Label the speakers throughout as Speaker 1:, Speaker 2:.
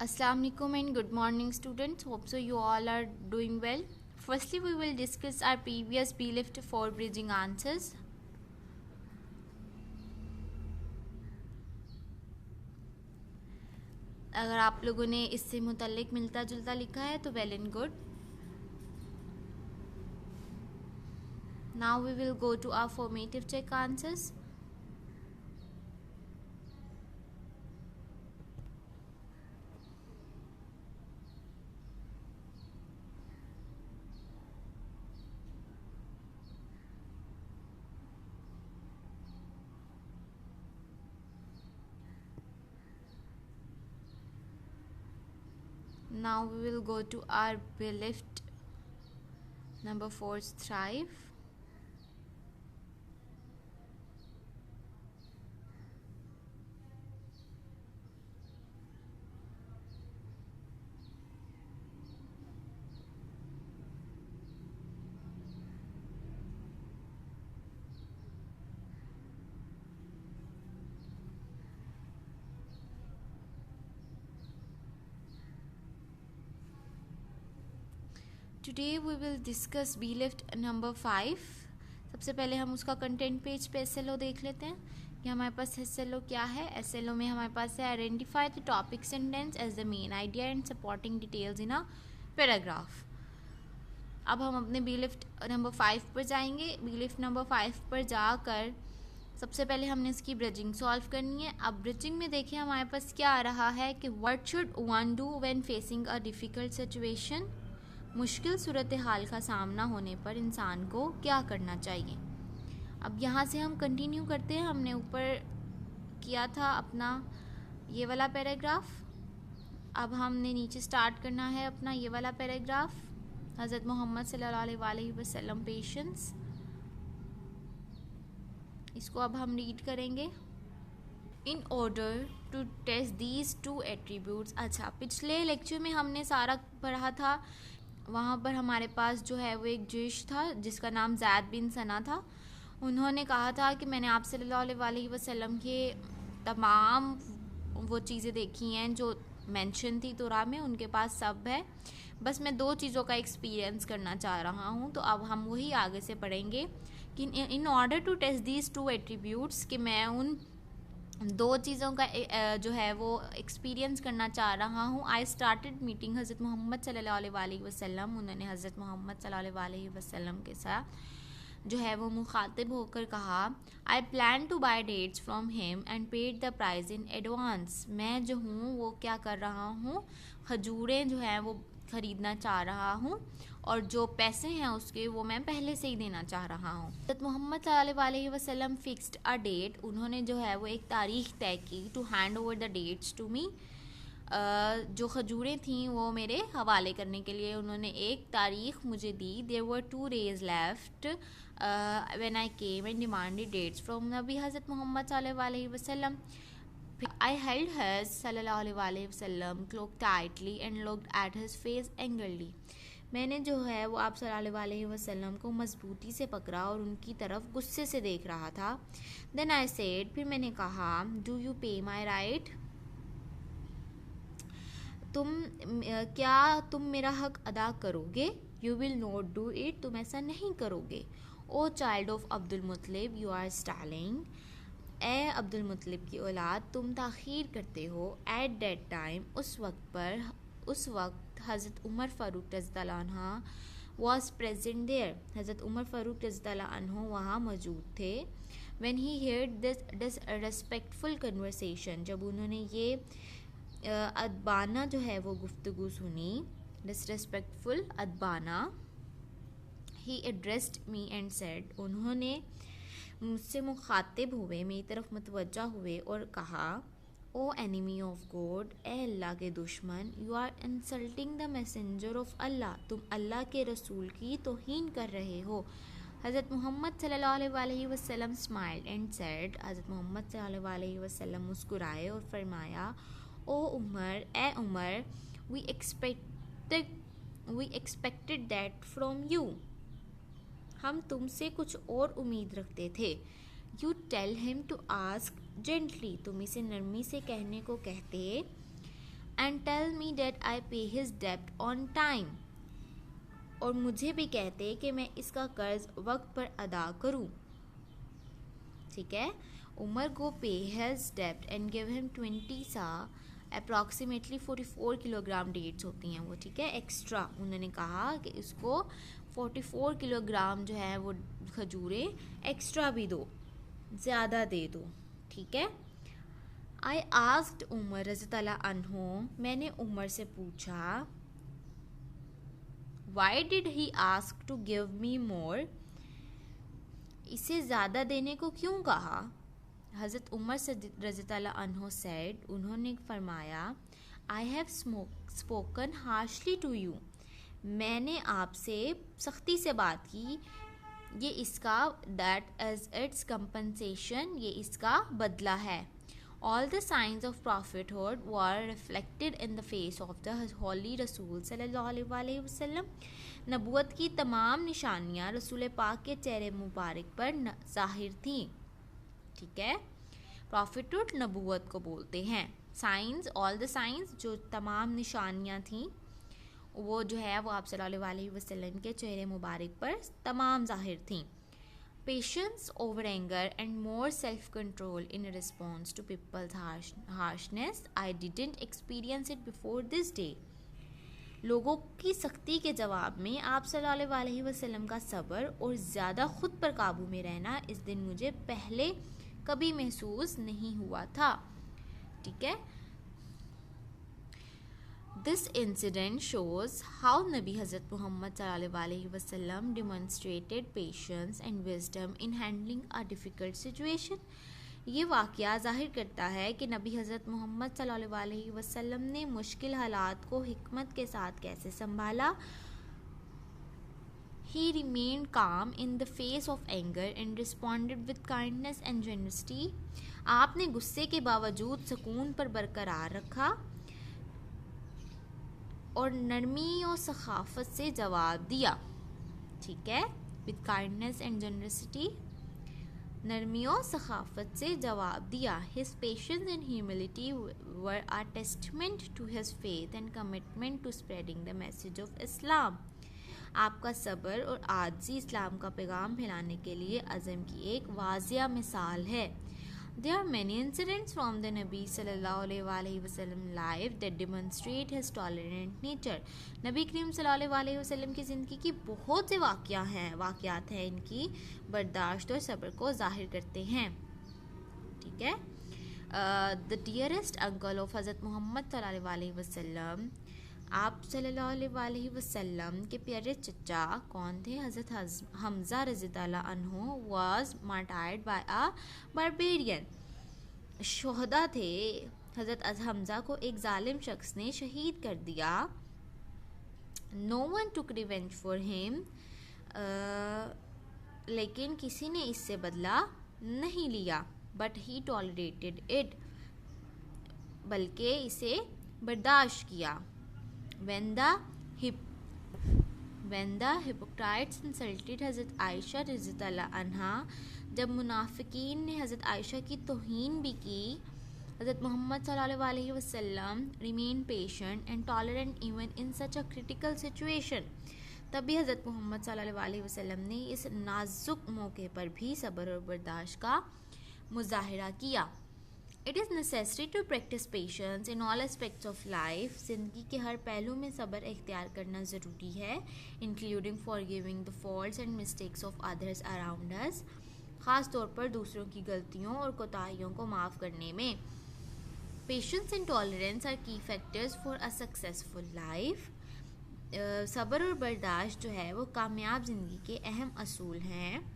Speaker 1: Assalamu alaikum and good morning students. Hope so you all are doing well. Firstly, we will discuss our previous B-Lift 4 bridging answers. अगर आप लोगों ने इससे मुतल्लिक मिलता जुलता लिखा है तो well and good. Now we will go to our formative check answers. Now we will go to our B-Lift number 4's thrive. Today we will discuss B-Lift number 5. सबसे पहले हम उसका कंटेंट पेज पे SLO देख लेते हैं कि हमारे पास SLO क्या है. SLO में हमारे पास है identify the topic sentence as the main idea and supporting details in a paragraph. अब हम अपने B-Lift नंबर 5 पर जाएंगे. B-Lift नंबर 5 पर जाकर सबसे पहले हमने इसकी ब्रिजिंग सॉल्व करनी है. अब ब्रिजिंग में देखिए हमारे पास क्या आ रहा है कि what should one do when facing a difficult situation. मुश्किल सूरत हाल का सामना होने पर इंसान को क्या करना चाहिए. अब यहाँ से हम कंटिन्यू करते हैं. हमने ऊपर किया था अपना ये वाला पैराग्राफ. अब हमने नीचे स्टार्ट करना है अपना ये वाला पैराग्राफ. हज़रत मोहम्मद सल्लल्लाहु अलैहि वसल्लम पेशेंस. इसको अब हम रीड करेंगे. In order to test these two attributes. अच्छा, पिछले लेक्चर में हमने सारा पढ़ा था. वहाँ पर हमारे पास जो है वो एक जिश था जिसका नाम ज़ैद बिन सना था. उन्होंने कहा था कि मैंने आप सल्लल्लाहु अलैहि वसल्लम के तमाम वो चीज़ें देखी हैं जो मेंशन थी तोरा में, उनके पास सब है, बस मैं 2 चीज़ों का एक्सपीरियंस करना चाह रहा हूँ. तो अब हम वही आगे से पढ़ेंगे कि in order to test these two attributes, कि मैं उन 2 चीज़ों का जो है वो एक्सपीरियंस करना चाह रहा हूँ. आई स्टार्टेड मीटिंग हज़रत मोहम्मद सल्लल्लाहु अलैहि वसल्लम. उन्होंने हज़रत मोहम्मद सल्लल्लाहु अलैहि वसल्लम के साथ जो है वो मुखातिब होकर कहा, I plan to buy dates from him and paid the price in advance. मैं जो हूँ वो क्या कर रहा हूँ, खजूरें जो हैं वो ख़रीदना चाह रहा हूँ और जो पैसे हैं उसके वो मैं पहले से ही देना चाह रहा हूँ. हज़रत मोहम्मद सल्लल्लाहु अलैहि वसल्लम फिक्स्ड अ डेट. उन्होंने जो है वो एक तारीख तय की. To hand over the dates to me. जो खजूरें थीं वो मेरे हवाले करने के लिए उन्होंने एक तारीख मुझे दी. There were 2 days left when I came and demanded dates from नबी हज़रत मोहम्मद सल्लल्लाहु अलैहि वसल्लम. I held his सल्लल्लाहु अलैहि वसल्लम cloak tightly and looked at his face angrily. मैंने जो है वो आप सल्लल्लाहु अलैहि वसल्लम को मजबूती से पकड़ा और उनकी तरफ गुस्से से देख रहा था. Then I said, फिर मैंने कहा, Do you pay my right? क्या तुम मेरा हक अदा करोगे? You will not do it. तुम ऐसा नहीं करोगे. O child of Abdul Muttalib, you are stalling. ए अब्दुल मुत्तलिब की औलाद, तुम ताख़ीर करते हो. एट दैट टाइम, उस वक्त हज़रत उमर फ़ारूक रज़ियल्लाहु अन्हु वॉज प्रेजेंट देयर. हज़रत उमर फ़ारूक रज़ियल्लाहु अन्हु वहाँ मौजूद थे. When he heard this disrespectful conversation, जब उन्होंने ये अदबाना जो है वो गुफ्तगू सुनी, डिसरेस्पेक्टफुल अदबाना. He addressed me and said, उन्होंने मुझसे मुखातिब हुए, मेरी तरफ मुतवज्जा हुए और कहा, ओ एनिमी ऑफ गॉड, ए अल्लाह के दुश्मन, you are insulting the messenger of Allah, तुम अल्लाह के रसूल की तौहीन कर रहे हो. हज़रत मोहम्मद सल्लल्लाहु अलैहि वसल्लम स्माइल्ड एंड सेड, हज़रत मोहम्मद सल्लल्लाहु अलैहि वसल्लम मुस्कुराए और फरमाया, ओ उमर, ए Umar, we expected that from you, हम तुमसे कुछ और उम्मीद रखते थे. You tell him to ask gently, तुम इसे नरमी से कहने को कहते. And tell me that I pay his डेब्ट ऑन टाइम, और मुझे भी कहते कि मैं इसका कर्ज वक्त पर अदा करूं। ठीक है, उमर को पे हिज डेब्ट एंड गिव हिम 20 सा, अप्रॉक्सीमेटली 44 किलोग्राम डेट्स होती हैं वो, ठीक है, एक्स्ट्रा। उन्होंने कहा कि इसको 44 किलोग्राम जो है वो खजूरें एक्स्ट्रा भी दो, ज़्यादा दे दो। ठीक है। आई आस्क्ड उमर रज़ियल्लाहु अन्हु, मैंने उमर से पूछा, why did he ask to give me more, इसे ज़्यादा देने को क्यों कहा। हज़रत उमर से रज़ियल्लाहु अन्हु सेड, उन्होंने फरमाया, I have spoken harshly to you, मैंने आपसे सख्ती से बात की, ये इसका दैट एज इट्स कंपनसेशन, ये इसका बदला है। All the signs of prophethood were reflected in the face of the holy रसूल सल्लल्लाहु अलैहि वसल्लम, नबूवत की तमाम निशानियाँ रसूल पाक के चेहरे मुबारक पर ज़ाहिर थी। ठीक है, प्रॉफिटहुड नबूवत को बोलते हैं। साइंस, ऑल द साइंस, जो तमाम निशानियाँ थीं वो जो है वो आप सल्लल्लाहु अलैहि वसल्लम के चेहरे मुबारक पर तमाम ज़ाहिर थीं। Patience over anger and more self-control in response to people's harshness. I didn't experience it before this day. लोगों की सख्ती के जवाब में आप सल्लल्लाहु अलैहि वसल्लम का सब्र और ज़्यादा खुद पर काबू में रहना इस दिन मुझे पहले कभी महसूस नहीं हुआ था। ठीक है। This incident shows how Nabi Hazrat Muhammad sallallahu alaihi wasallam demonstrated patience and wisdom in handling a difficult situation. ये वाक़या ज़ाहिर करता है कि नबी हज़रत मोहम्मद सल्लल्लाहु अलैहि वसल्लम ने मुश्किल हालात को हिकमत के साथ कैसे संभाला। He remained calm in the face of anger and responded with kindness and generosity. आपने गुस्से के बावजूद सुकून पर बरकरार रखा और नरमी और सखाफत से जवाब दिया। ठीक है, विद काइंडनेस एंड जनरसिटी, नरमी और सखाफत से जवाब दिया। His patience and humility were a testament to his faith and commitment to spreading the message of Islam. आपका सब्र और आजिज़ी इस्लाम का पैगाम फैलाने के लिए अज़म की एक वाज़िया मिसाल है। There are many incidents from the Nabi sallallahu alaihi wasallam life that demonstrate his tolerant nature. नबी करीम सल्लल्लाहु अलैहि वसल्लम की ज़िंदगी की बहुत से वाक़यात हैं इनकी बर्दाश्त और सब्र को ज़ाहिर करते हैं। ठीक है। The dearest uncle of हज़रत मोहम्मद सल्लल्लाहु अलैहि वसल्लम, आप सल्लल्लाहु अलैहि वसल्लम के प्यारे चचा कौन थे? हज़रत हमज़ा रज़ियल्लाहु अन्हु वाज मार्टायर्ड बाय अ बारबेरियन, शोहदा थे। हज़रत हमज़ा को एक जालिम शख्स ने शहीद कर दिया। No one took revenge for him, लेकिन किसी ने इससे बदला नहीं लिया। बट ही टॉलरेटेड इट, बल्कि इसे बर्दाश्त किया। When the hypocrites insulted हज़रत आयशा रज़ियल्लाहु अन्हा, जब मुनाफिकीन ने हज़रत आयशा की तौहीन भी की, हज़रत मोहम्मद सल्लल्लाहु अलैहि वसल्लम remain patient and tolerant even in such a critical situation. तभी हज़रत मोहम्मद सल्लल्लाहु अलैहि वसल्लम ने इस नाजुक मौके पर भी सब्र और बर्दाश्त का मुजाहिरा किया। It is necessary to practice patience in all aspects of life. ज़िंदगी के हर पहलू में सब्र इख्तियार करना ज़रूरी है, including forgiving the faults and mistakes of others around us. ख़ास तौर पर दूसरों की गलतियों और कोताहियों को माफ़ करने में। Patience and tolerance are key factors for a successful life. सब्र और बर्दाश्त जो है वो कामयाब ज़िंदगी के अहम असूल हैं।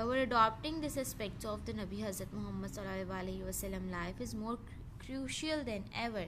Speaker 1: We're adopting this aspects of the Nabi Hazrat Muhammad sallallahu alaihi wasallam life is more crucial than ever.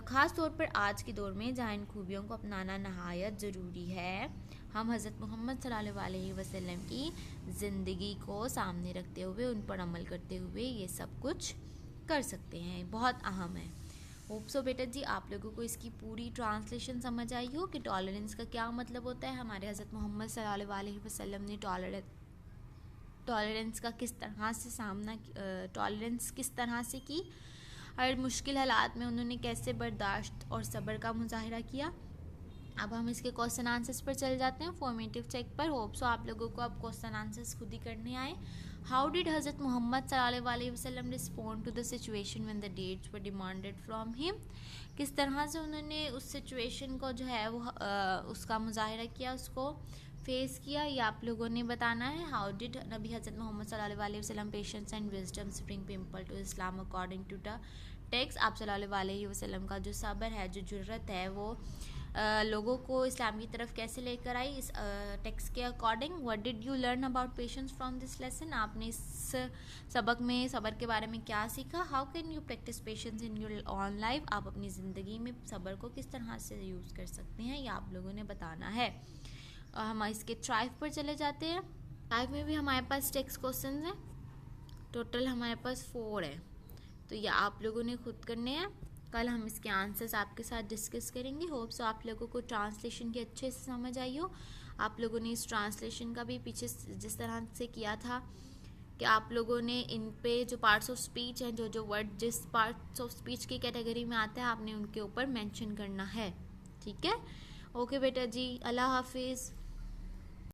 Speaker 1: ख़ास तौर पर आज के दौर में जहाँ इन खूबियों को अपनाना नहायत ज़रूरी है। हम हज़रत मोहम्मद सल्लल्लाहु अलैहि वसल्लम की ज़िंदगी को सामने रखते हुए उन पर अमल करते हुए ये सब कुछ कर सकते हैं। बहुत अहम है। होप सो बेटा जी आप लोगों को इसकी पूरी ट्रांसलेशन समझ आई हो कि टॉलरेंस का क्या मतलब होता है। हमारे हज़रत मोहम्मद सल्लल्लाहु अलैहि वसल्लम ने टॉलरेंस का किस तरह से सामना टॉलरेंस किस तरह से की, हर मुश्किल हालात में उन्होंने कैसे बर्दाश्त और सब्र का मुजाहिरा किया। अब हम इसके क्वेश्चन आंसर्स पर चल जाते हैं, फॉर्मेटिव चेक पर। होप सो आप लोगों को अब क्वेश्चन आंसर्स खुद ही करने आए। हाउ डिड हज़रत मोहम्मद सल्लल्लाहु अलैहि वसल्लम respond to the situation when the dates were demanded from him. किस तरह से उन्होंने उस सिचुएशन को जो है वो उसका मुजाहिरा किया, उसको फेस किया, ये आप लोगों ने बताना है। हाउ डिड नबी हज़रत मोहम्मद सल्लल्लाहु अलैहि वसल्लम patience and wisdom spring people to Islam according to the text. आप सल्लल्लाहु अलैहि वसल्लम का जो सब्र है, जो जुर्रत है, वो लोगों को इस्लाम की तरफ कैसे लेकर आई इस टेक्स्ट के according. What did you learn about patience from this lesson. आपने इस सबक में सब्र के बारे में क्या सीखा। How can you practice patience in your on life. आप अपनी ज़िंदगी में सब्र को किस तरह से यूज़ कर सकते हैं, ये आप लोगों ने बताना है। हम इसके ट्राइव पर चले जाते हैं। ट्राइव में भी हमारे पास टेक्स्ट क्वेश्चन हैं, टोटल हमारे पास 4 है, तो ये आप लोगों ने खुद करने हैं। कल हम इसके आंसर्स आपके साथ डिस्कस करेंगे। होप सो आप लोगों को ट्रांसलेशन की अच्छे से समझ आई हो। आप लोगों ने इस ट्रांसलेशन का भी पीछे जिस तरह से किया था कि आप लोगों ने इन पे जो पार्ट्स ऑफ स्पीच हैं, जो वर्ड जिस पार्ट्स ऑफ स्पीच की कैटेगरी में आते हैं, आपने उनके ऊपर मेंशन करना है। ठीक है, ओके बेटा जी, अल्लाह हाफिज़।